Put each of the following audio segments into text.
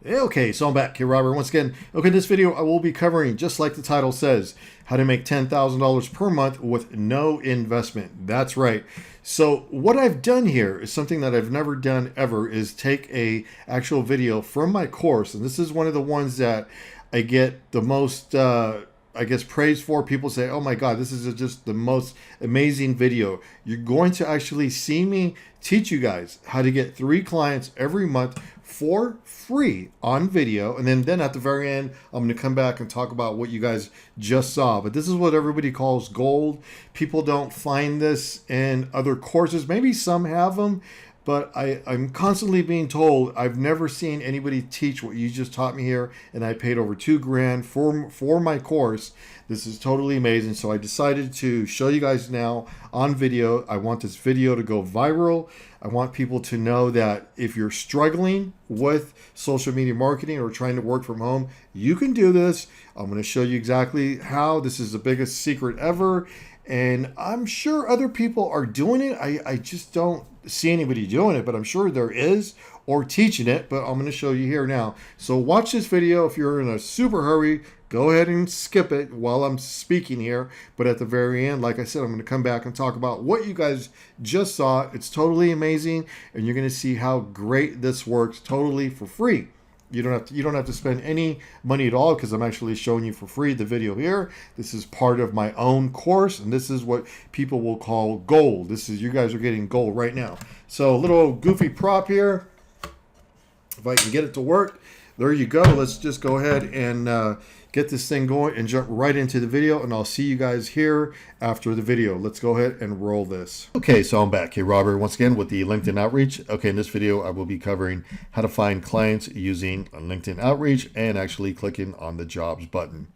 Okay, so I'm back here, Robert. Once again, okay, in this video, I will be covering, just like the title says, how to make $10,000 per month with no investment. That's right. So what I've done here is something that I've never done ever, is take a actual video from my course. And this is one of the ones that I get the most, I guess, praise for. People say, oh my God, this is just the most amazing video. You're going to actually see me teach you guys how to get 3 clients every month for free on video. And then at the very end, I'm going to come back and talk about what you guys just saw. But this is what everybody calls gold. People don't find this in other courses. Maybe some have them, but I'm constantly being told I've never seen anybody teach what you just taught me here, and I paid over $2,000 for my course. This is totally amazing. So I decided to show you guys now on video. I want this video to go viral. I want people to know that if you're struggling with social media marketing or trying to work from home, you can do this. I'm going to show you exactly how. This is the biggest secret ever. And I'm sure other people are doing it. I just don't see anybody doing it, but I'm sure there is, or teaching it, but I'm going to show you here now. So watch this video. If you're in a super hurry, go ahead and skip it while I'm speaking here. But at the very end, like I said, I'm going to come back and talk about what you guys just saw. It's totally amazing, and you're going to see how great this works totally for free. You don't have to spend any money at all, because I'm actually showing you for free the video here. This is part of my own course, and this is what people will call gold. This is, you guys are getting gold right now. So a little goofy prop here. If I can get it to work, there you go. Let's just go ahead and get this thing going and jump right into the video, and I'll see you guys here after the video. Let's go ahead and roll this. Okay, so I'm back here, Robert, once again with the LinkedIn Outreach. Okay, in this video, I will be covering how to find clients using LinkedIn Outreach and actually clicking on the jobs button.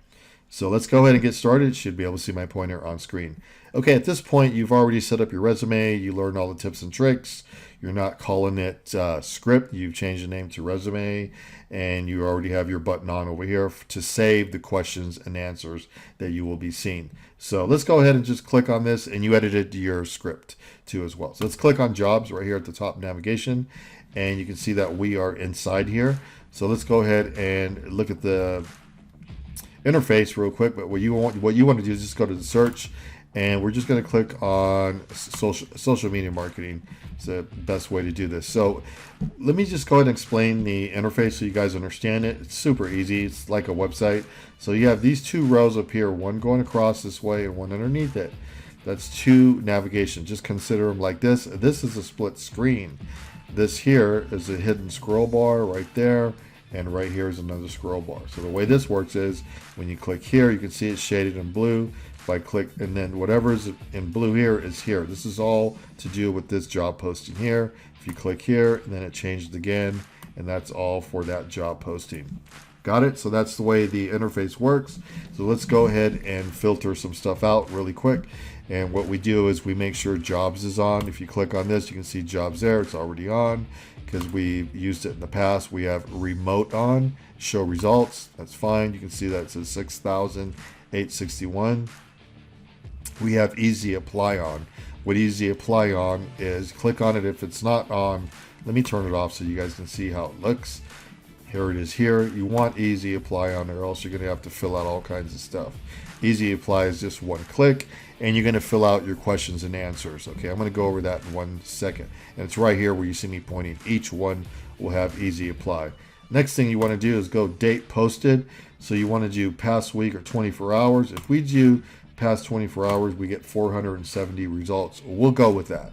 So let's go ahead and get started. You should be able to see my pointer on screen. Okay, at this point, you've already set up your resume. You learned all the tips and tricks. You're not calling it script. You've changed the name to resume, and you already have your button on over here to save the questions and answers that you will be seeing. So let's go ahead and just click on this, and you edited your script too as well. So let's click on jobs right here at the top navigation, and you can see that we are inside here. So let's go ahead and look at the interface real quick. But what you want to do is just go to the search, and we're just going to click on social media marketing. It's the best way to do this. So let me just go ahead and explain the interface so you guys understand it. It's super easy. It's like a website. So you have these 2 rows up here, one going across this way and one underneath it. That's 2 navigation. Just consider them like this. This is a split screen. This here is a hidden scroll bar right there, and right here is another scroll bar. So the way this works is when you click here, you can see it's shaded in blue. If I click, and then whatever is in blue here is here. This is all to do with this job posting here. If you click here, and then it changed again, and that's all for that job posting. Got it? So that's the way the interface works. So let's go ahead and filter some stuff out really quick. And what we do is we make sure jobs is on. If you click on this, you can see jobs there. It's already on because we used it in the past. We have remote on, show results. That's fine. You can see that it says 6,861. We have easy apply on. What easy apply on is, click on it. If it's not on, let me turn it off so you guys can see how it looks. Here it is here. You want easy apply on, or else you're going to have to fill out all kinds of stuff. Easy apply is just one click, and you're going to fill out your questions and answers. Okay, I'm going to go over that in 1 second. And it's right here where you see me pointing. Each one will have easy apply. Next thing you want to do is go date posted. So you want to do past week or 24 hours. If we do past 24 hours, we get 470 results. We'll go with that.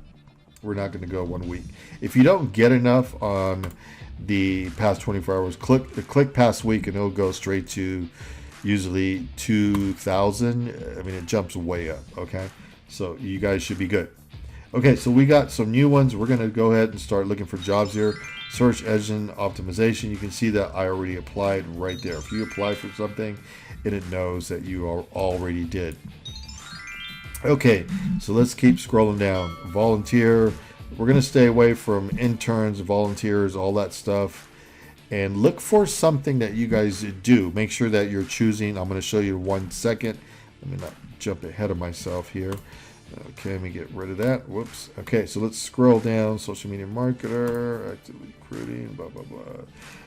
We're not going to go 1 week. If you don't get enough on the past 24 hours, click past week, and it'll go straight to usually 2,000. I mean, it jumps way up. Okay, so you guys should be good. Okay, so we got some new ones. We're going to go ahead and start looking for jobs here. Search engine optimization. You can see that I already applied right there. If you apply for something, and it knows that you already did. Okay, so let's keep scrolling down. Volunteer. We're going to stay away from interns, volunteers, all that stuff. And look for something that you guys do. Make sure that you're choosing. I'm going to show you in 1 second. Let me not jump ahead of myself here. Okay, let me get rid of that. Whoops. Okay, so let's scroll down. Social media marketer, actively recruiting, blah, blah, blah.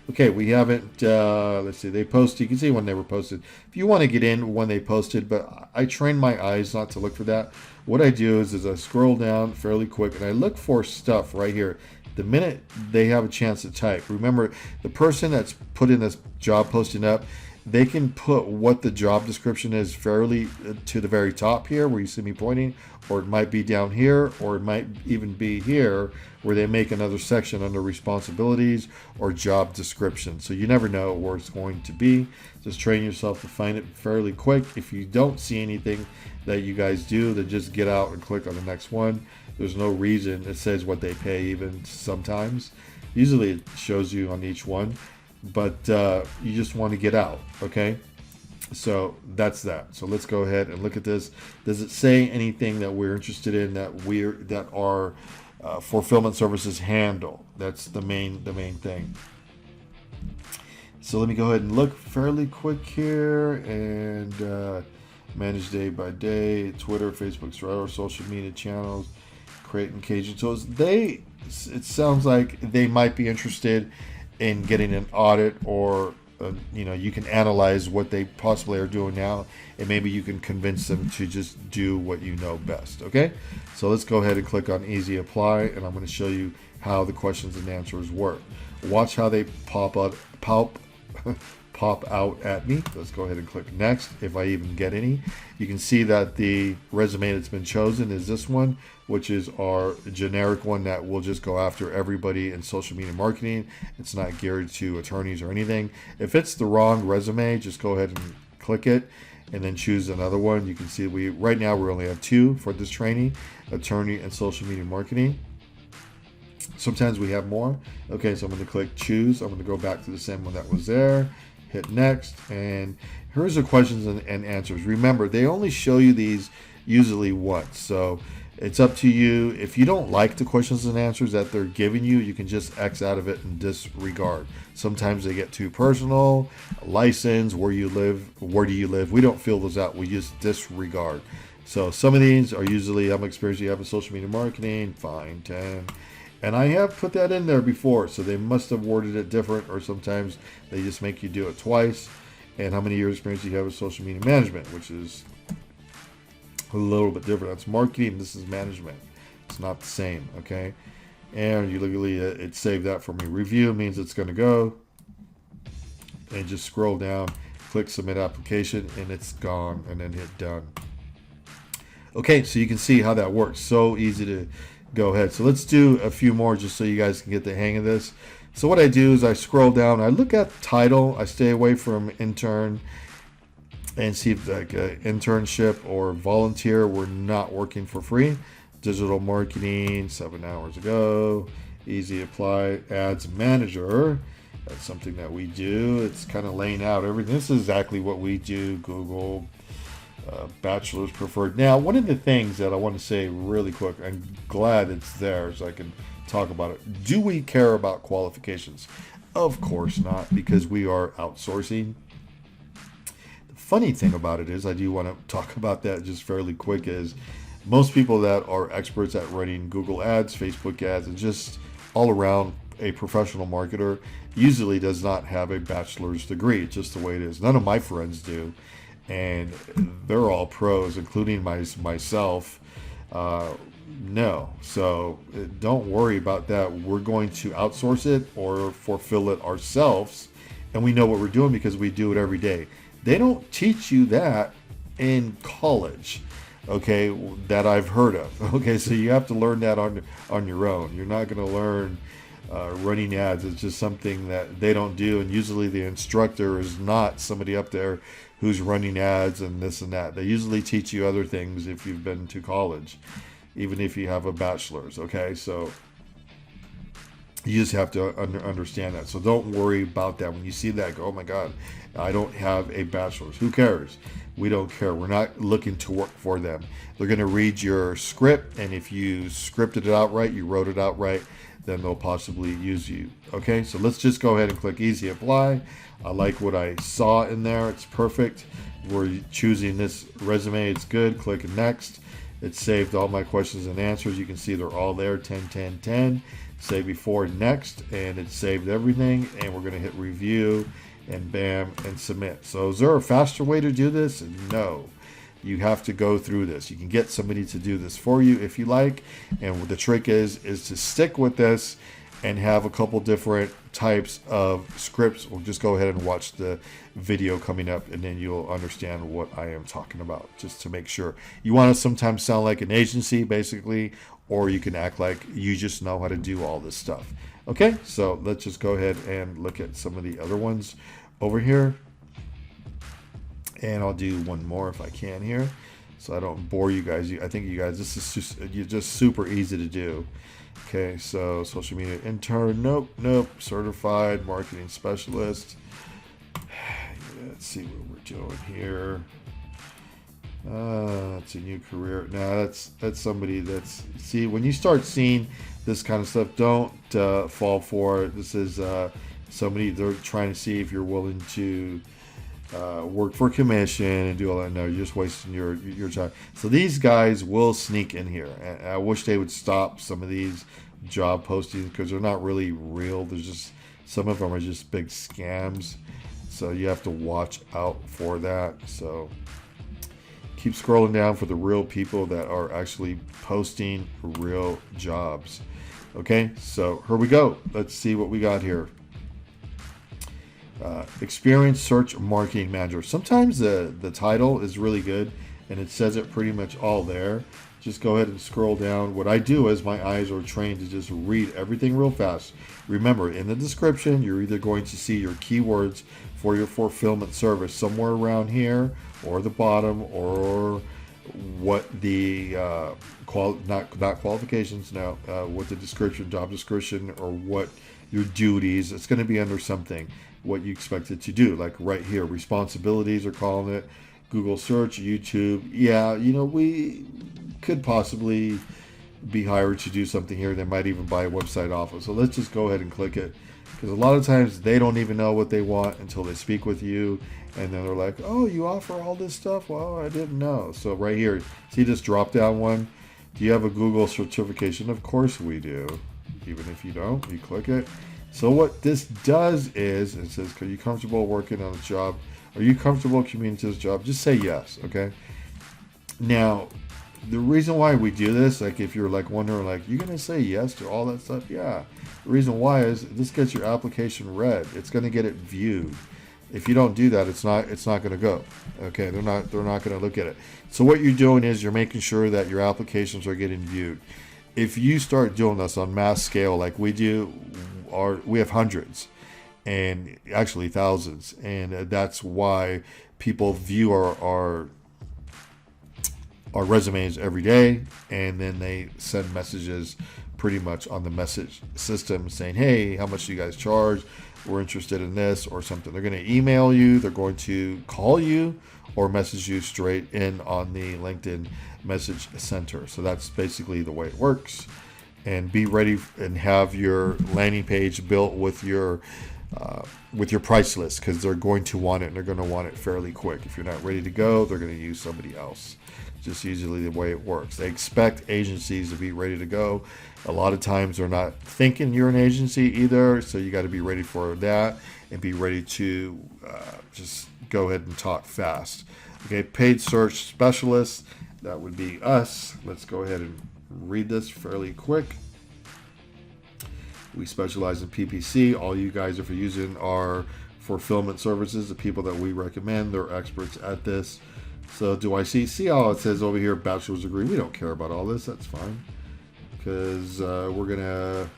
Okay, we haven't, let's see, they posted, you can see when they were posted. If you want to get in when they posted, but I train my eyes not to look for that. What I do is I scroll down fairly quick and I look for stuff right here. The minute they have a chance to type, remember the person that's putting this job posting up, they can put what the job description is fairly to the very top here where you see me pointing, or it might be down here, or it might even be here where they make another section under responsibilities or job description. So you never know where it's going to be. Just train yourself to find it fairly quick. If you don't see anything that you guys do, then just get out and click on the next one. There's no reason. It says what they pay even sometimes. Usually it shows you on each one, but you just want to get out, okay? So that's that. So let's go ahead and look at this. Does it say anything that we're interested in that our fulfillment services handle? That's the main thing. So let me go ahead and look fairly quick here and manage day by day, Twitter, Facebook, Twitter, social media channels, create engagement tools. It sounds like they might be interested in getting an audit, or you can analyze what they possibly are doing now, and maybe you can convince them to just do what you know best. Okay, so let's go ahead and click on easy apply, and I'm going to show you how the questions and answers work. Watch how they pop out at me. Let's go ahead and click next. If I even get any, you can see that the resume that's been chosen is this one, which is our generic one that will just go after everybody in social media marketing. It's not geared to attorneys or anything. If it's the wrong resume, just go ahead and click it and then choose another one. You can see right now we only have 2 for this training, attorney and social media marketing. Sometimes we have more. Okay, so I'm going to click choose. I'm going to go back to the same one that was there, hit next, and here's the questions and answers. Remember, they only show you these usually once, so it's up to you. If you don't like the questions and answers that they're giving you, you can just X out of it and disregard. Sometimes they get too personal. License, where you live, where do you live? We don't fill those out. We just disregard. So some of these are usually, I'm experienced you have in social media marketing, fine, 10. And I have put that in there before, so they must have worded it different, or sometimes they just make you do it twice. And how many years experience do you have with social media management, which is a little bit different. That's marketing, this is management. It's not the same, okay? And you literally, it saved that for me. Review means it's going to go. And just scroll down, click submit application, and it's gone, and then hit done. Okay, so you can see how that works. So easy to go ahead. So let's do a few more just so you guys can get the hang of this. So what I do is I scroll down, I look at title, I stay away from intern and see if like internship or volunteer, we're not working for free. Digital marketing, 7 hours ago, easy apply, ads manager. That's something that we do. It's kind of laying out everything. This is exactly what we do. Google, bachelor's preferred. Now, one of the things that I want to say really quick, I'm glad it's there so I can talk about it. Do we care about qualifications? Of course not, because we are outsourcing. The funny thing about it is, I do want to talk about that just fairly quick, is most people that are experts at running Google ads, Facebook ads, and just all around a professional marketer usually does not have a bachelor's degree. It's just the way it is. None of my friends do. And they're all pros, including myself. No, so don't worry about that. We're going to outsource it or fulfill it ourselves, and we know what we're doing because we do it every day. They don't teach you that in college, okay, that I've heard of. Okay, so you have to learn that on your own. You're not going to learn running ads. It's just something that they don't do, and usually the instructor is not somebody up there who's running ads and this and that. They usually teach you other things if you've been to college, even if you have a bachelor's, okay? So you just have to understand that. So don't worry about that. When you see that, go, oh my God, I don't have a bachelor's. Who cares? We don't care. We're not looking to work for them. They're going to read your script, and if you scripted it out right, you wrote it out right, then they'll possibly use you. Okay, so let's just go ahead and click easy apply. I like what I saw in there. It's perfect. We're choosing this resume. It's good. Click next. It saved all my questions and answers. You can see they're all there, 10, 10, 10. Say before, next, and it saved everything. And we're going to hit review, and bam, and submit. So is there a faster way to do this? No. You have to go through this. You can get somebody to do this for you if you like. And what the trick is to stick with this and have a couple different types of scripts. We'll just go ahead and watch the video coming up, and then you'll understand what I am talking about, just to make sure. You want to sometimes sound like an agency, basically, or you can act like you just know how to do all this stuff. Okay, so let's just go ahead and look at some of the other ones over here. And I'll do one more if I can here, so I don't bore you guys. I think you guys, this is just super easy to do. Okay, so social media intern, nope. Certified marketing specialist. Let's see what we're doing here. It's a new career. Now that's somebody that's, see, when you start seeing this kind of stuff, don't fall for it. This is somebody, they're trying to see if you're willing to work for commission and do all that. No, you're just wasting your time. So these guys will sneak in here, and I wish they would stop some of these job postings, because they're not really real. There's just, some of them are just big scams, so you have to watch out for that. So keep scrolling down for the real people that are actually posting real jobs. Okay, so here we go. Let's see what we got here. Experienced search marketing manager. Sometimes the title is really good and it says it pretty much all there. Just go ahead and scroll down. What I do is my eyes are trained to just read everything real fast. Remember, in the description, you're either going to see your keywords for your fulfillment service somewhere around here, or the bottom, or what the not qualifications, now what the description, job description, or what your duties. It's going to be under something, what you expect it to do. Like right here, responsibilities are calling it. Google search, YouTube. Yeah, you know, we could possibly be hired to do something here. They might even buy a website off of. So let's just go ahead and click it, because a lot of times they don't even know what they want until they speak with you, and then they're like, oh, you offer all this stuff? Well, I didn't know. So right here, see this drop down one? Do you have a Google certification? Of course we do. Even if you don't, you click it. So what this does is, it says, are you comfortable working on a job? Are you comfortable commuting to this job? Just say yes, okay? Now, the reason why we do this, like if you're like wondering, like, you're going to say yes to all that stuff? Yeah. The reason why is this gets your application read. It's going to get it viewed. If you don't do that, it's not going to go. Okay, they're not going to look at it. So what you're doing is you're making sure that your applications are getting viewed. If you start doing this on mass scale like we do, we have hundreds and actually thousands, and that's why people view our resumes every day, and then they send messages pretty much on the message system saying, hey, how much do you guys charge? We're interested in this or something. They're going to email you, they're going to call you, or message you straight in on the LinkedIn message center. So that's basically the way it works. And be ready and have your landing page built with your price list, because they're going to want it, and they're going to want it fairly quick. If you're not ready to go, they're going to use somebody else. Just usually the way it works. They expect agencies to be ready to go. A lot of times they're not thinking you're an agency either, so you got to be ready for that and be ready to just go ahead and talk fast. Okay, paid search specialist, that would be us. Let's go ahead and read this fairly quick. We specialize in PPC. All you guys, if you're using our fulfillment services, the people that we recommend, they're experts at this. So do I see how it says over here, bachelor's degree? We don't care about all this. That's fine, because we're going to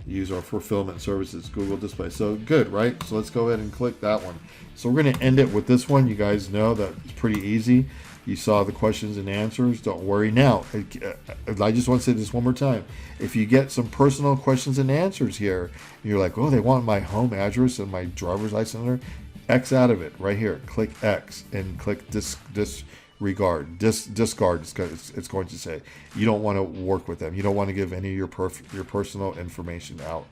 use our fulfillment services, Google Display. So good, right? So let's go ahead and click that one. So we're going to end it with this one. You guys know that it's pretty easy. You saw the questions and answers. Don't worry. Now, I just want to say this one more time. If you get some personal questions and answers here, and you're like, oh, they want my home address and my driver's license number, X out of it right here. Click X and click disregard. Discard. It's going to say you don't want to work with them. You don't want to give any of your personal information out.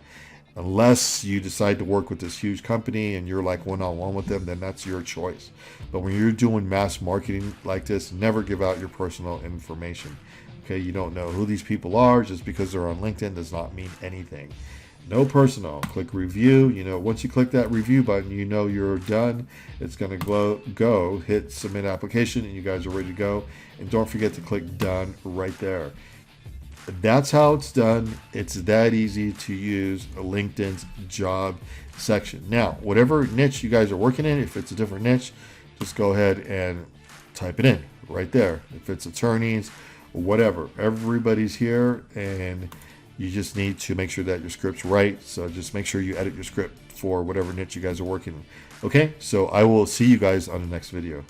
Unless you decide to work with this huge company and you're like one-on-one with them, then that's your choice. But when you're doing mass marketing like this, never give out your personal information. Okay, you don't know who these people are. Just because they're on LinkedIn does not mean anything. No personal. Click review. Once you click that review button, you're done. It's going to go hit submit application, and you guys are ready to go. And don't forget to click done right there. That's how it's done. It's that easy to use LinkedIn's job section. Now, whatever niche you guys are working in, if it's a different niche, just go ahead and type it in right there. If it's attorneys, whatever, everybody's here, and you just need to make sure that your script's right. So just make sure you edit your script for whatever niche you guys are working in. Okay, so I will see you guys on the next video.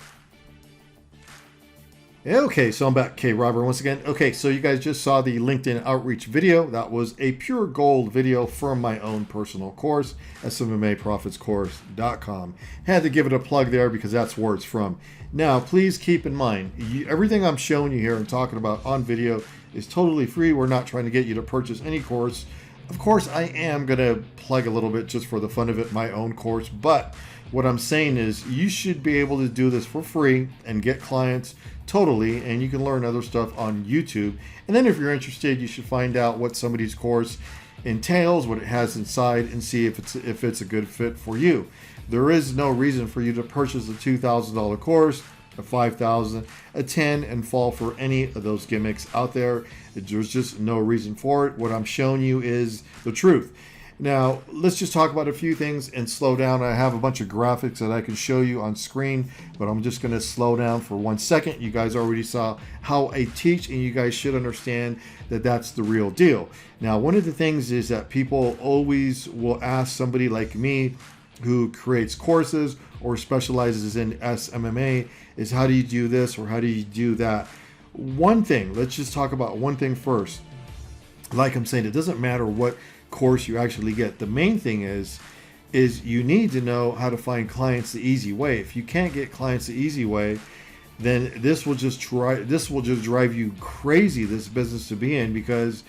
Okay, so I'm back, K. Robert, once again. Okay, so you guys just saw the LinkedIn outreach video. That was a pure gold video from my own personal course, SMMAprofitscourse.com. Had to give it a plug there because that's where it's from. Now, please keep in mind, everything I'm showing you here and talking about on video is totally free. We're not trying to get you to purchase any course. Of course, I am going to plug a little bit just for the fun of it, my own course, but what I'm saying is you should be able to do this for free and get clients totally, and you can learn other stuff on YouTube. And then if you're interested, you should find out what somebody's course entails, what it has inside, and see if it's a good fit for you. There is no reason for you to purchase a $2,000 course, a $5,000, a $10,000, and fall for any of those gimmicks out there. There's just no reason for it. What I'm showing you is the truth. Now, let's just talk about a few things and slow down. I have a bunch of graphics that I can show you on screen, but I'm just going to slow down for 1 second. You guys already saw how I teach, and you guys should understand that that's the real deal. Now, one of the things is that people always will ask somebody like me who creates courses or specializes in SMMA is, how do you do this or how do you do that? One thing, let's just talk about one thing first. Like I'm saying, it doesn't matter what course you actually get. The main thing is you need to know how to find clients the easy way. If you can't get clients the easy way, then this will just drive you crazy, this business to be in, because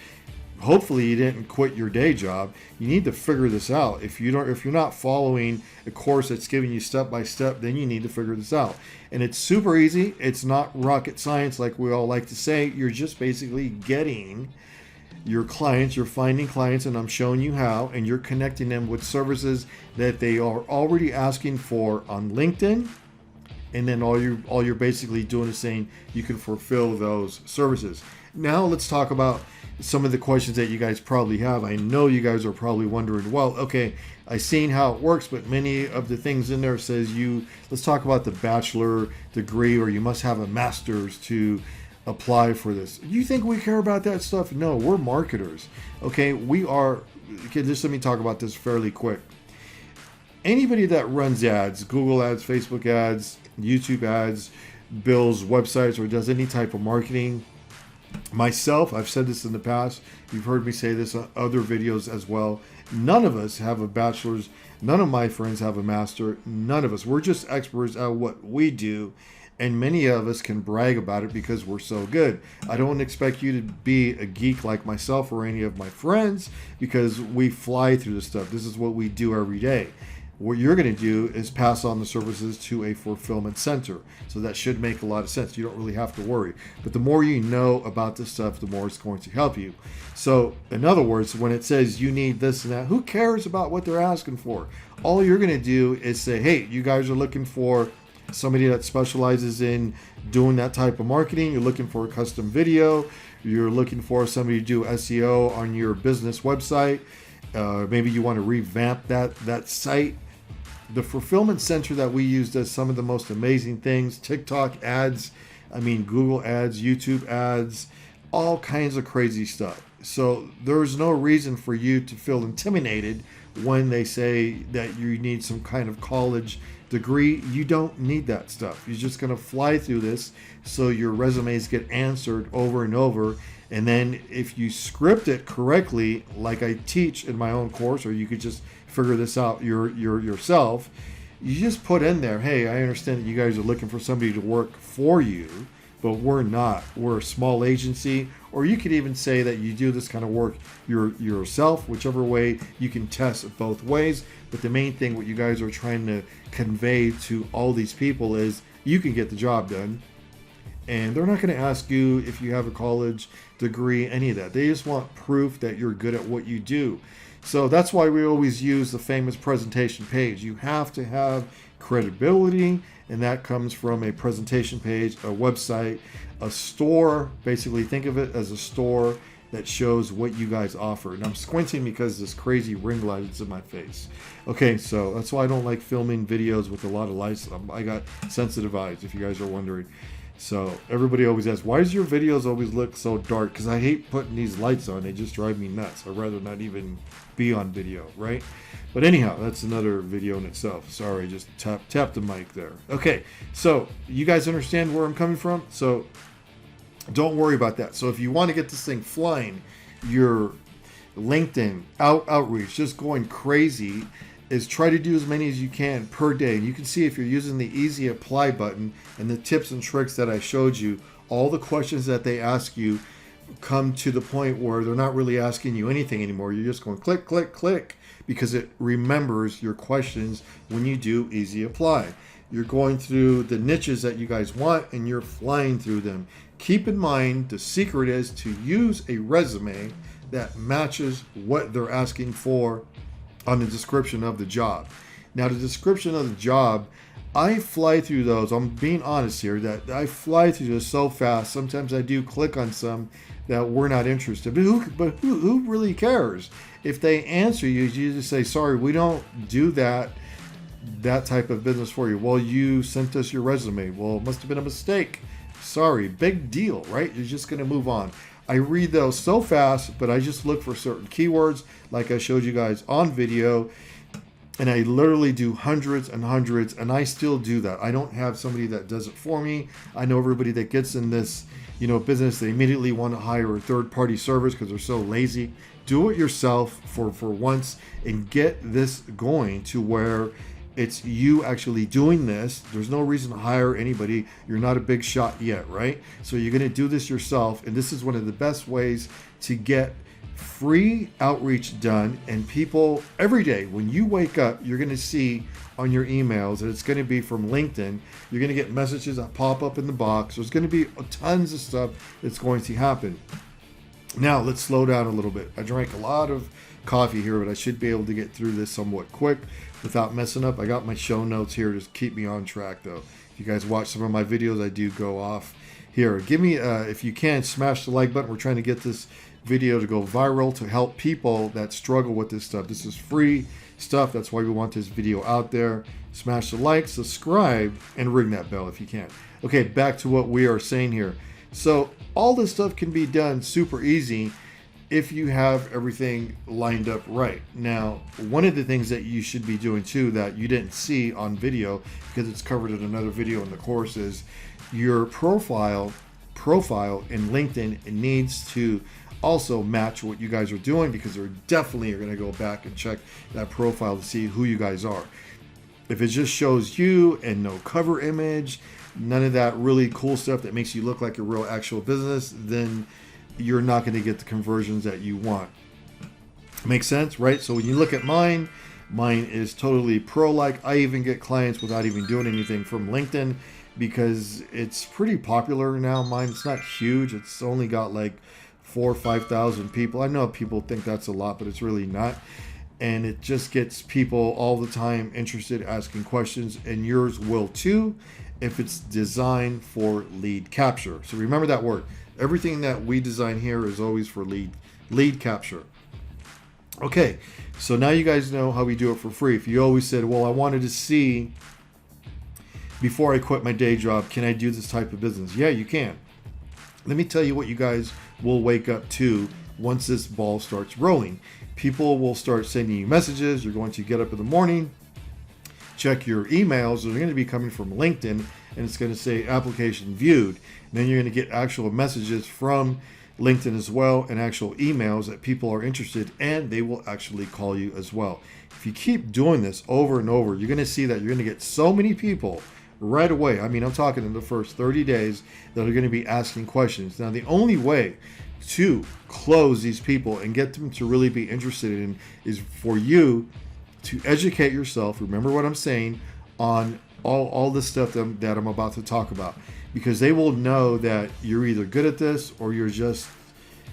hopefully you didn't quit your day job. You need to figure this out. If you're not following a course that's giving you step by step, then you need to figure this out. And it's super easy. It's not rocket science like we all like to say. You're just basically getting your clients, you're finding clients, and I'm showing you how, and you're connecting them with services that they are already asking for on LinkedIn. And then all you're basically doing is saying you can fulfill those services. Now let's talk about some of the questions that you guys probably have. I know you guys are probably wondering, well, okay, I've seen how it works, but many of the things in there says let's talk about the bachelor degree, or you must have a master's to apply for this. You think we care about that stuff? No, we're marketers. Okay, just let me talk about this fairly quick. Anybody that runs ads, Google ads, Facebook ads, YouTube ads, builds websites, or does any type of marketing, myself, I've said this in the past, you've heard me say this on other videos as well, none of us have a bachelor's, none of my friends have a master, none of us. We're just experts at what we do, and many of us can brag about it because we're so good. I don't expect you to be a geek like myself or any of my friends, because we fly through this stuff. This is what we do every day. What you're going to do is pass on the services to a fulfillment center. So that should make a lot of sense. You don't really have to worry. But the more you know about this stuff, the more it's going to help you. So in other words, when it says you need this and that, who cares about what they're asking for? All you're going to do is say, hey, you guys are looking for somebody that specializes in doing that type of marketing. You're looking for a custom video. You're looking for somebody to do SEO on your business website. Maybe you want to revamp that site. The fulfillment center that we use does some of the most amazing things. TikTok ads, Google ads, YouTube ads, all kinds of crazy stuff. So there's no reason for you to feel intimidated when they say that you need some kind of college degree. You don't need that stuff. You're just going to fly through this so your resumes get answered over and over. And then if you script it correctly, like I teach in my own course, or you could just figure this out yourself, you just put in there, hey, I understand that you guys are looking for somebody to work for you. but we're not. We're a small agency, or you could even say that you do this kind of work yourself, whichever way. You can test it both ways. But the main thing, what you guys are trying to convey to all these people is you can get the job done. And they're not going to ask you if you have a college degree, any of that. They just want proof that you're good at what you do. So that's why we always use the famous presentation page. You have to have credibility, and that comes from a presentation page, a website, a store. Basically, think of it as a store that shows what you guys offer. And I'm squinting because this crazy ring light is in my face. Okay, so that's why I don't like filming videos with a lot of lights. I got sensitive eyes, if you guys are wondering. So everybody always asks, why does your videos always look so dark? Because I hate putting these lights on. They just drive me nuts. I'd rather not even be on video, right? But anyhow, that's another video in itself. Sorry, just tap the mic there. Okay, so you guys understand where I'm coming from? So don't worry about that. So if you want to get this thing flying, your LinkedIn outreach just going crazy, is try to do as many as you can per day. And you can see if you're using the easy apply button and the tips and tricks that I showed you, all the questions that they ask you come to the point where they're not really asking you anything anymore. You're just going click, click, click, because it remembers your questions when you do easy apply. You're going through the niches that you guys want and you're flying through them. Keep in mind, the secret is to use a resume that matches what they're asking for on the description of the job. Now, the description of the job, I fly through those. I'm being honest here, that I fly through this so fast. Sometimes I do click on some that we're not interested. But who really cares? If they answer you, you just say, sorry, we don't do that type of business for you. Well, you sent us your resume. Well, it must have been a mistake. Sorry, big deal, right? You're just going to move on. I read those so fast, but I just look for certain keywords like I showed you guys on video, and I literally do hundreds and hundreds, and I still do that. I don't have somebody that does it for me. I know everybody that gets in this, business, they immediately want to hire a third-party service because they're so lazy. Do it yourself for once and get this going to where it's you actually doing this. There's no reason to hire anybody. You're not a big shot yet, right? So you're going to do this yourself. And this is one of the best ways to get free outreach done. And people, every day when you wake up, you're going to see on your emails that it's going to be from LinkedIn. You're going to get messages that pop up in the box. There's going to be tons of stuff that's going to happen. Now, let's slow down a little bit. I drank a lot of coffee here, but I should be able to get through this somewhat quick without messing up. I got my show notes here to keep me on track, though. If you guys watch some of my videos, I do go off here. Give me, if you can, smash the like button. We're trying to get this video to go viral to help people that struggle with this stuff. This is free stuff. That's why we want this video out there. Smash the like, subscribe, and ring that bell if you can. Okay, back to what we are saying here. So all this stuff can be done super easy if you have everything lined up right. Now, one of the things that you should be doing too that you didn't see on video because it's covered in another video in the course is your profile in LinkedIn. It needs to also match what you guys are doing, because they're definitely going to go back and check that profile to see who you guys are. If it just shows you and no cover image, none of that really cool stuff that makes you look like a real actual business, then you're not going to get the conversions that you want. Makes sense, right? So when you look at mine is totally pro-like. I even get clients without even doing anything from LinkedIn because it's pretty popular now. Mine, it's not huge. It's only got like 4,000 or 5,000 people. I know people think that's a lot, but it's really not. And it just gets people all the time interested, asking questions, and yours will too if it's designed for lead capture. So remember that word. Everything that we design here is always for lead capture. Okay, so now you guys know how we do it for free. If you always said, well, I wanted to see before I quit my day job, can I do this type of business? Yeah, you can. Let me tell you what you guys will wake up to once this ball starts rolling. People will start sending you messages. You're going to get up in the morning, check your emails. They're going to be coming from LinkedIn, and it's going to say application viewed. And then you're going to get actual messages from LinkedIn as well, and actual emails that people are interested, and they will actually call you as well. If you keep doing this over and over, you're going to see that you're going to get so many people right away. I mean, I'm talking in the first 30 days that are going to be asking questions. Now, the only way to close these people and get them to really be interested in is for you to educate yourself. Remember what I'm saying on all the stuff that I'm about to talk about, because they will know that you're either good at this or you're just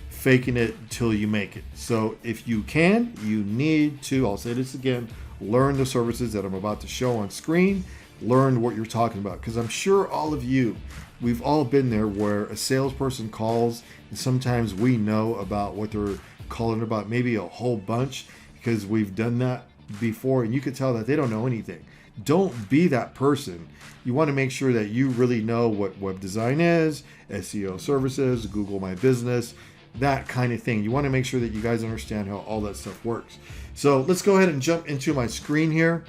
faking it till you make it. So if you can, you need to, I'll say this again, learn the services that I'm about to show on screen. Learn what you're talking about, because I'm sure all of you, we've all been there where a salesperson calls and sometimes we know about what they're calling about, maybe a whole bunch, because we've done that before, and you can tell that they don't know anything. Don't be that person. You want to make sure that you really know what web design is, SEO services, Google My Business, that kind of thing. You want to make sure that you guys understand how all that stuff works. So let's go ahead and jump into my screen here.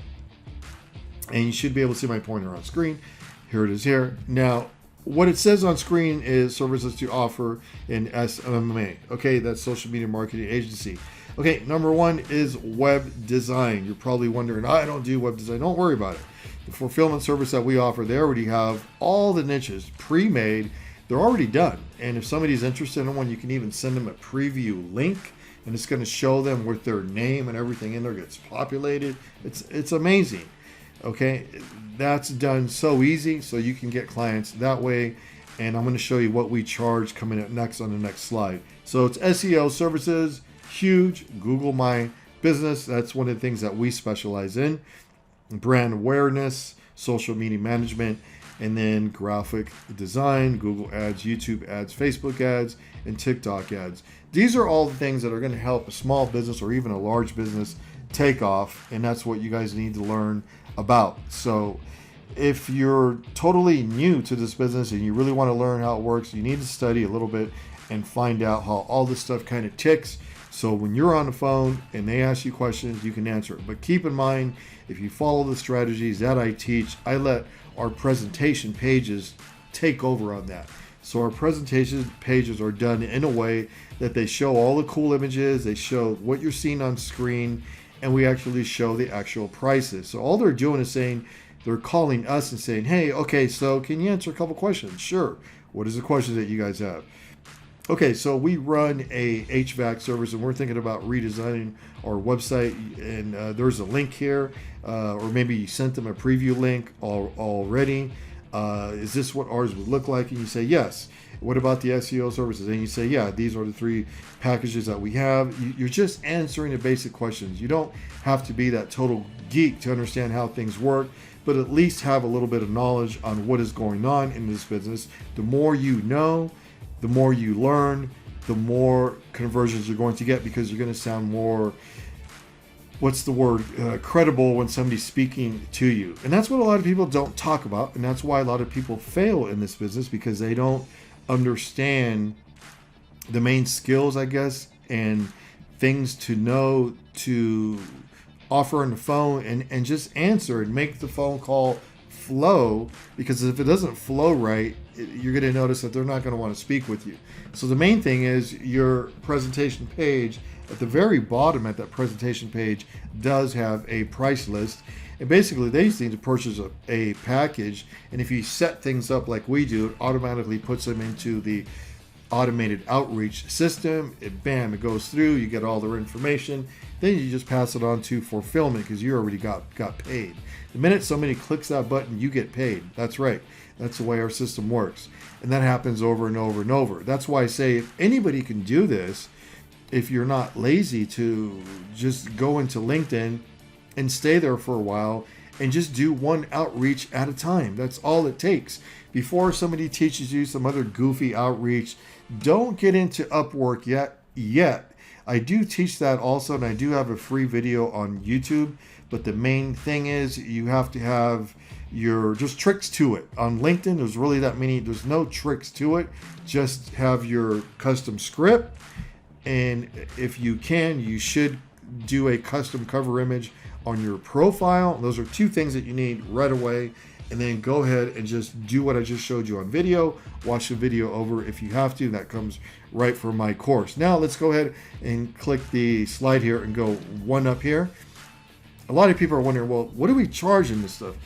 And you should be able to see my pointer on screen. Here it is here. Now, what it says on screen is services to offer in SMA. Okay, that's social media marketing agency. Okay, number one is web design. You're probably wondering, I don't do web design. Don't worry about it. The fulfillment service that we offer, they already have all the niches pre-made. They're already done. And if somebody's interested in one, you can even send them a preview link, and it's going to show them with their name and everything in there gets populated. It's amazing. Okay, that's done so easy, so you can get clients that way. And I'm going to show you what we charge coming up next on the next slide. So it's SEO services, huge. Google My Business, that's one of the things that we specialize in. Brand awareness, social media management, and then graphic design, Google ads, YouTube ads, Facebook ads, and TikTok ads. These are all the things that are going to help a small business or even a large business take off, and that's what you guys need to learn about. So if you're totally new to this business and you really want to learn how it works, you need to study a little bit and find out how all this stuff kind of ticks. So when you're on the phone and they ask you questions, you can answer it. But keep in mind, if you follow the strategies that I teach, I let our presentation pages take over on that. So our presentation pages are done in a way that they show all the cool images, they show what you're seeing on screen, and we actually show the actual prices. So all they're doing is saying, they're calling us and saying, hey, okay, so can you answer a couple questions? Sure. What is the question that you guys have? Okay, so we run a HVAC service, and we're thinking about redesigning our website, and there's a link here, or maybe you sent them a preview link already. Is this what ours would look like? And you say, yes. What about the SEO services? And you say, yeah, these are the 3 packages that we have. You're just answering the basic questions. You don't have to be that total geek to understand how things work, but at least have a little bit of knowledge on what is going on in this business. The more you know, the more you learn, the more conversions you're going to get, because you're going to sound more, credible when somebody's speaking to you. And that's what a lot of people don't talk about. And that's why a lot of people fail in this business, because they don't understand the main skills, I guess, and things to know to offer on the phone and just answer and make the phone call flow, because if it doesn't flow right, you're going to notice that they're not going to want to speak with you. So the main thing is your presentation page. At the very bottom at that presentation page does have a price list, and basically they just need to purchase a package, and if you set things up like we do, it automatically puts them into the automated outreach system. It goes through, you get all their information, then you just pass it on to fulfillment, because you already got paid. The minute somebody clicks that button, you get paid. That's right. That's the way our system works. And that happens over and over and over. That's why I say, if anybody can do this, if you're not lazy to just go into LinkedIn and stay there for a while and just do one outreach at a time. That's all it takes. Before somebody teaches you some other goofy outreach, don't get into Upwork yet. I do teach that also, and I do have a free video on YouTube, but the main thing is you have to have your just tricks to it. On LinkedIn, there's no tricks to it. Just have your custom script, and if you can, you should do a custom cover image on your profile. Those are 2 things that you need right away. And then go ahead and just do what I just showed you on video. Watch the video over if you have to. That comes right from my course. Now let's go ahead and click the slide here and go one up here. A lot of people are wondering, well, what do we charge in this stuff?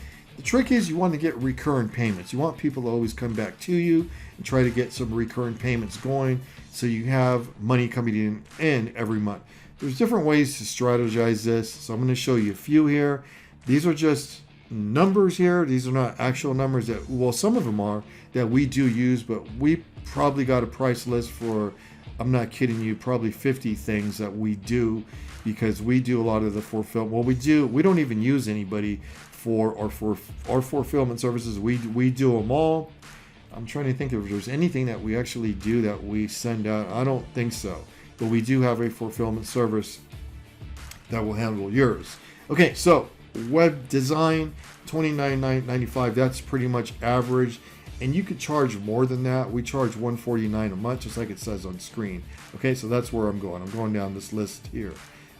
The trick is you want to get recurring payments. You want people to always come back to you and try to get some recurring payments going so you have money coming in every month. There's different ways to strategize this, so I'm going to show you a few here. These are just numbers here. These are not actual numbers that, well, some of them are that we do use, but we probably got a price list for, I'm not kidding you, probably 50 things that we do, because we do a lot of the fulfillment. Well, we don't even use anybody for our fulfillment services. We do them all. I'm trying to think if there's anything that we actually do that we send out. I don't think so, but we do have a fulfillment service that will handle yours. Okay, so web design, $29.95. That's pretty much average, and you could charge more than that. We charge $149 a month, just like it says on screen. Okay, so that's where I'm going. I'm going down this list here.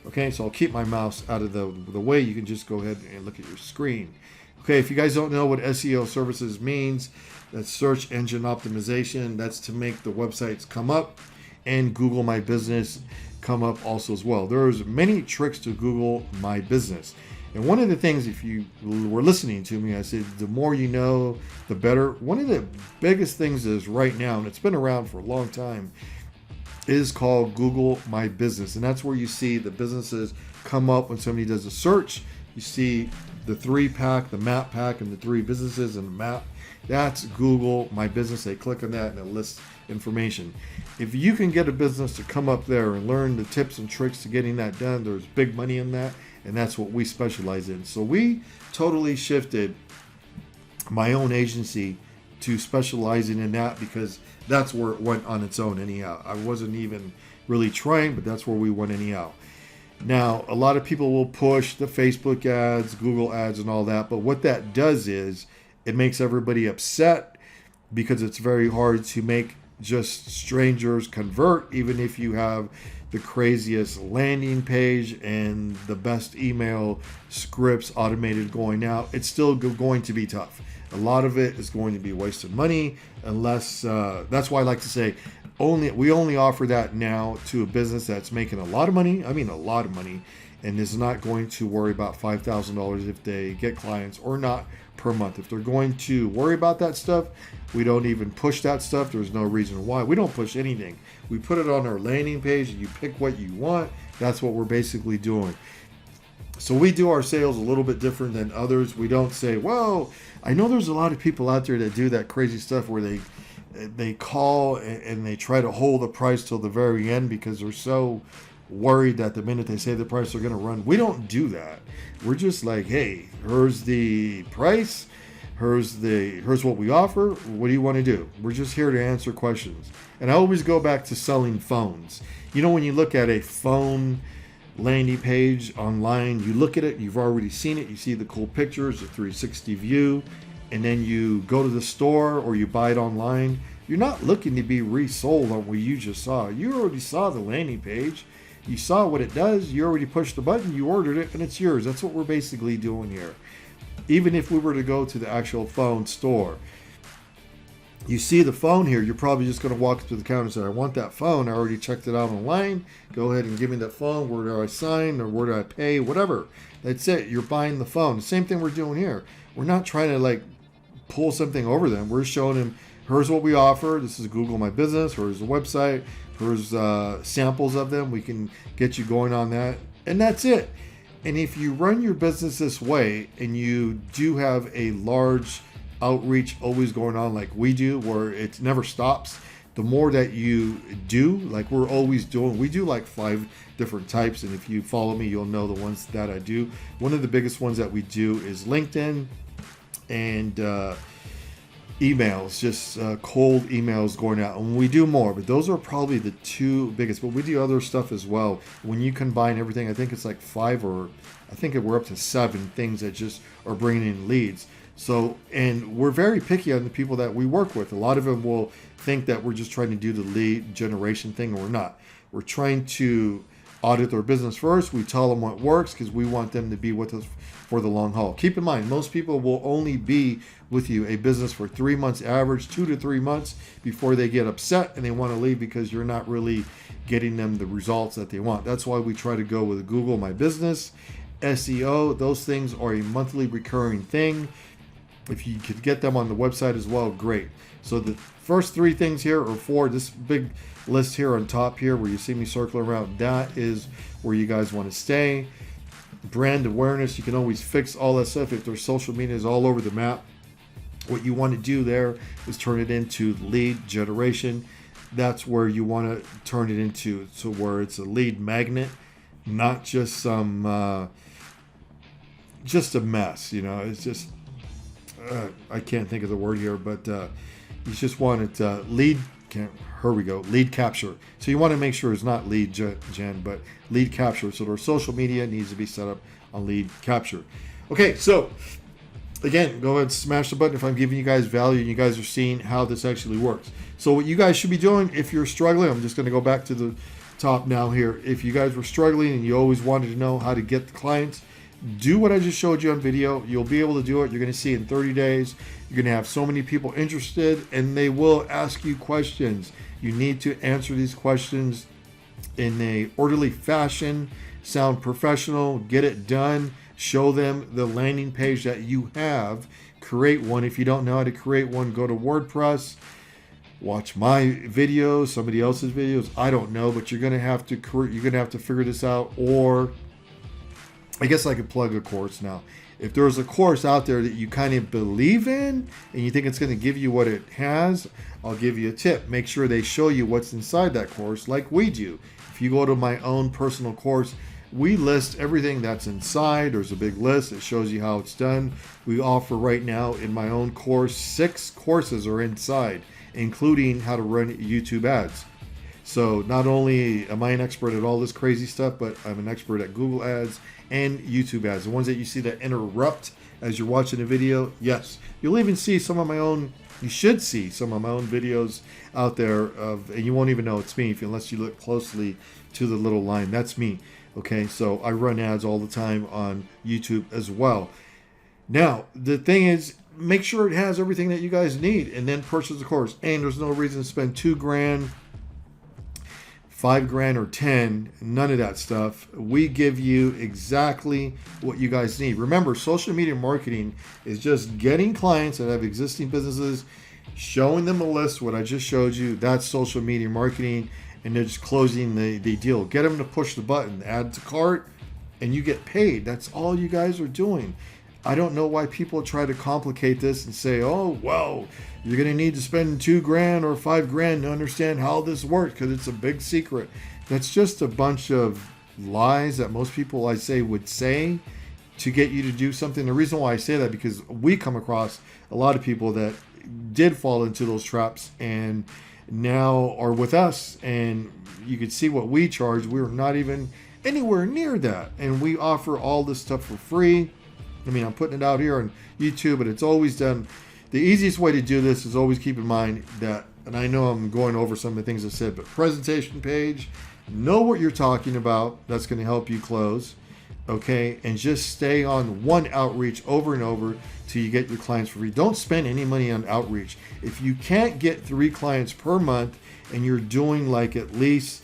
Okay, so I'll keep my mouse out of the way. You can just go ahead and look at your screen. Okay, if you guys don't know what SEO services means, that's search engine optimization. That's to make the websites come up, and Google My Business come up also as well. There's many tricks to Google My Business. And one of the things, if you were listening to me, I said, the more you know, the better. One of the biggest things is right now, and it's been around for a long time, is called Google My Business. And that's where you see the businesses come up when somebody does a search. You see the 3-pack, the map pack, and the 3 businesses and the map. That's Google My Business. They click on that and it lists information. If you can get a business to come up there and learn the tips and tricks to getting that done, there's big money in that. And that's what we specialize in. So we totally shifted my own agency to specializing in that, because that's where it went on its own anyhow. I wasn't even really trying, but that's where we went anyhow. Now, a lot of people will push the Facebook ads, Google ads, and all that. But what that does is it makes everybody upset, because it's very hard to make just strangers convert, even if you have the craziest landing page and the best email scripts automated going out. It's still going to be tough. A lot of it is going to be wasted money, unless that's why I like to say we only offer that now to a business that's making a lot of money. I mean a lot of money, and is not going to worry about $5,000 if they get clients or not per month. If they're going to worry about that stuff, we don't even push that stuff. There's no reason why. We don't push anything. We put it on our landing page and you pick what you want. That's what we're basically doing. So we do our sales a little bit different than others. We don't say, well, I know there's a lot of people out there that do that crazy stuff where they call and they try to hold the price till the very end because they're so worried that the minute they say the price they're going to run. We don't do that. We're just like, hey, here's the price. Here's what we offer. What do you want to do? We're just here to answer questions. And I always go back to selling phones. You know, when you look at a phone landing page online, you look at it, you've already seen it, you see the cool pictures, the 360 view, and then you go to the store or you buy it online. You're not looking to be resold on what you just saw. You already saw the landing page. You saw what it does. You already pushed the button. You ordered it, and it's yours. That's what we're basically doing here. Even if we were to go to the actual phone store, you see the phone here, you're probably just going to walk up to the counter and say, I want that phone. I already checked it out online. Go ahead and give me that phone. Where do I sign, or where do I pay? Whatever. That's it. You're buying the phone. The same thing we're doing here. We're not trying to like pull something over them. We're showing them, here's what we offer. This is Google My Business. Here's the website. Here's samples of them. We can get you going on that. And that's it. And if you run your business this way and you do have a large outreach always going on like we do, where it never stops, the more that you do, like we're always doing, we do like 5 different types. And if you follow me, you'll know the ones that I do. One of the biggest ones that we do is LinkedIn and emails, just cold emails going out. And we do more, but those are probably the 2 biggest. But we do other stuff as well. When you combine everything, I think it's like 5, or I think we're up to 7 things that just are bringing in leads. So, and we're very picky on the people that we work with. A lot of them will think that we're just trying to do the lead generation thing, and we're not. We're trying to audit their business first. We tell them what works because we want them to be with us for the long haul. Keep in mind, most people will only be with you a business for 3 months average, 2 to 3 months before they get upset and they want to leave because you're not really getting them the results that they want. That's why we try to go with Google My Business, SEO. Those things are a monthly recurring thing. If you could get them on the website as well, great. So the first 3 things here, or 4, this big list here on top here where you see me circling around, that is where you guys want to stay. Brand awareness, you can always fix all that stuff if their social media is all over the map. What you want to do there is turn it into lead generation. That's where you want to turn it into, so where it's a lead magnet, not just some just a mess, you know. It's just I can't think of the word here, but you just want it lead capture. So you want to make sure it's not lead gen, but lead capture. So their social media needs to be set up on lead capture. Okay, so again, go ahead and smash the button if I'm giving you guys value and you guys are seeing how this actually works. So what you guys should be doing if you're struggling, I'm just going to go back to the top now here. If you guys were struggling and you always wanted to know how to get the clients, do what I just showed you on video. You'll be able to do it. You're going to see in 30 days, you're going to have so many people interested, and they will ask you questions. You need to answer these questions in a orderly fashion, sound professional, get it done, show them the landing page that you have, create one. If you don't know how to create one, go to WordPress, watch my videos, somebody else's videos. I don't know, but you're going to have to figure this out. Or I guess I could plug a course now. If there's a course out there that you kind of believe in and you think it's going to give you what it has, I'll give you a tip. Make sure they show you what's inside that course like we do. If you go to my own personal course, we list everything that's inside. There's a big list. It shows you how it's done. We offer right now in my own course, 6 courses are inside, including how to run YouTube ads. So not only am I an expert at all this crazy stuff, but I'm an expert at Google ads and YouTube ads. The ones that you see that interrupt as you're watching a video, yes. You'll even see some of my own, you should see some of my own videos out there of, and you won't even know it's me unless you look closely to the little line. That's me. Okay, so I run ads all the time on YouTube as well. Now, the thing is, make sure it has everything that you guys need and then purchase the course. And there's no reason to spend $2,000, $5,000 or 10, none of that stuff. We give you exactly what you guys need. Remember, social media marketing is just getting clients that have existing businesses, showing them a list, what I just showed you. That's social media marketing, and they're just closing the deal. Get them to push the button, add to cart, and you get paid. That's all you guys are doing. I don't know why people try to complicate this and say, oh, well, you're going to need to spend $2,000 or $5,000 to understand how this works because it's a big secret. That's just a bunch of lies that most people, I say, would say to get you to do something. The reason why I say that, because we come across a lot of people that did fall into those traps and now are with us, and you could see what we charge. We're not even anywhere near that, and we offer all this stuff for free. I mean, I'm putting it out here on YouTube, but it's always done. The easiest way to do this is always keep in mind that, and I know I'm going over some of the things I said, but presentation page, know what you're talking about. That's going to help you close, okay? And just stay on one outreach over and over till you get your clients for free. Don't spend any money on outreach. If you can't get 3 clients per month and you're doing like at least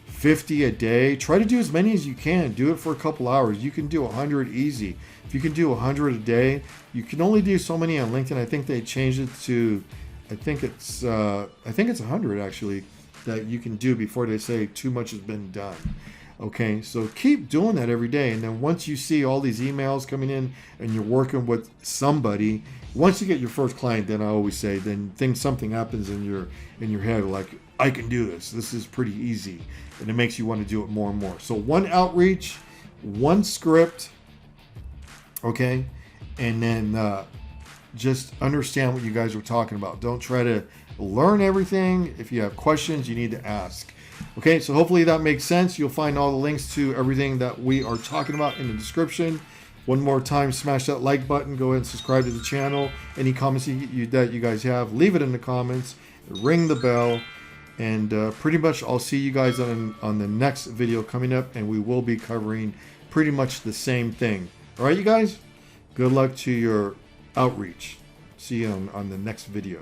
50 a day, try to do as many as you can. Do it for a couple hours. You can do 100 easy. If you can do 100 a day, you can only do so many on LinkedIn. I think they changed it to, I think it's 100 actually that you can do before they say too much has been done. Okay, so keep doing that every day, and then once you see all these emails coming in and you're working with somebody, once you get your first client, then I always say, then something happens in your head like, I can do this. This is pretty easy, and it makes you want to do it more and more. So one outreach, one script. Okay, and then just understand what you guys are talking about. Don't try to learn everything. If you have questions, you need to ask. Okay, so hopefully that makes sense. You'll find all the links to everything that we are talking about in the description. One more time, smash that like button. Go ahead and subscribe to the channel. Any comments that you guys have, leave it in the comments. Ring the bell. And pretty much I'll see you guys on the next video coming up, and we will be covering pretty much the same thing. All right, you guys, good luck to your outreach. See you on the next video.